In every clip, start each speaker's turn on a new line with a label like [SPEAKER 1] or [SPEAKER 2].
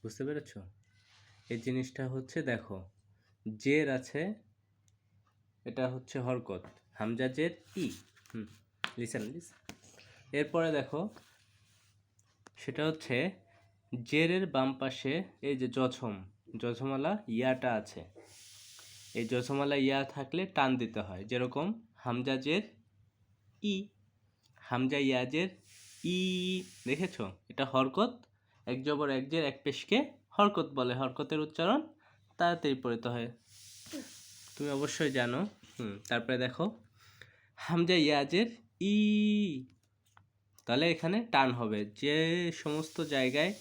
[SPEAKER 1] বুঝতে পেরেছো? এই জিনিসটা হচ্ছে দেখো, জের আছে, এটা হচ্ছে হরকত, হামজা জের ই। লিসেন। এরপরে দেখো, সেটা হচ্ছে জেরের বাম পাশে এই যে জছমওয়ালা ইয়াটা আছে। এই জছমওয়ালা ইয়া থাকলে টান দিতে হয়, যেরকম হামজা জের ই, হামজা ইয়াজের ই। দেখেছো? এটা হরকত, এক জবর এক জের এক পেশকে হরকত বলে। হরকতের উচ্চারণ তাড়াতাড়ি পড়তে হয়, তুমি অবশ্যই জানো। তারপরে দেখো হামজা ইয়াজের ই, তাহলে এখানে টান হবে। যে সমস্ত জায়গায়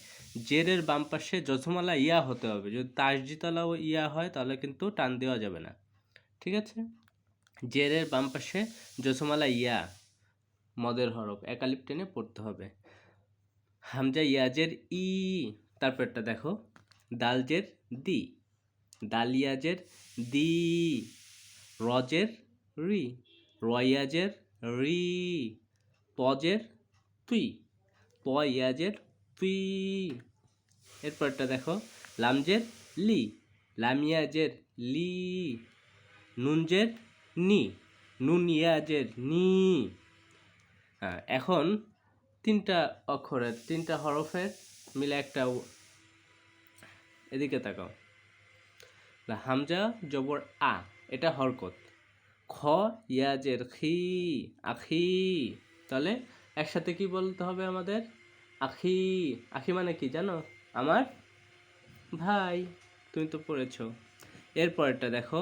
[SPEAKER 1] জেরের বাম পাশে জজমালা ইয়া হতে হবে, যদি তাসজিতালাও ইয়া হয় তাহলে কিন্তু টান দেওয়া যাবে না, ঠিক আছে? জেরের বাম পাশে জজমালা ইয়া, মদের হরফ, একালিপ টেনে পড়তে হবে। হামজা ইয়াজের ই। তারপরটা দেখো, দালজের দি, দালিয়াজের দি, রজের রি, রয়াজের রি, তজের তুই, পয়াজের তুই। এরপরটা দেখো, লামজের লি, লামিয়াজের লি, নুনজের নি, নুনিয়াজের নি। এখন তিনটা অক্ষরের, তিনটা হরফের মিলে একটা, এদিকে তাকাও। হামজা জবর আ, এটা হরকত। খ ইয়াজের খি, আখি। তাহলে একসাথে কি বলতে হবে আমাদের? আখি। আখি মানে কি জানো? আমার ভাই, তুমি তো পড়েছো। এরপরটা দেখো,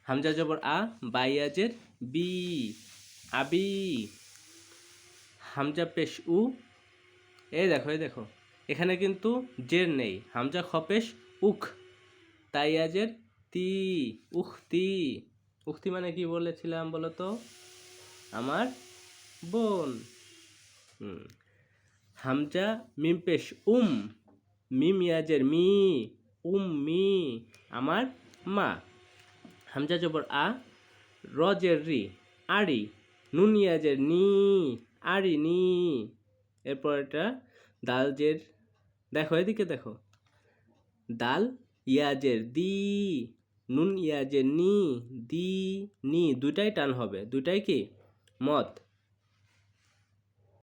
[SPEAKER 1] হামজা জবর আ, বাইয়াজের বি, আবি। হামজা পেশ উ, এই দেখো এখানে কিন্তু জের নেই, হামজা খপেশ উখ, তাইয়াজের তি, উখতি। উখতি মানে কি বলেছিলাম বলো তো? আমার বোন। হামজা মিম পেশ মিম ইয়াজের মি, মি, আমার মা। হামজা জবর আ, রজের রি, আড়ি, নুন ইয়াজের নি, আড়ি নি। এরপর এটা দালজের, দেখো এদিকে দেখো, দাল ইয়াজের দি, নুন ইয়াজের নি, দি নি, দুইটাই টান হবে, দুইটাই কি মদ।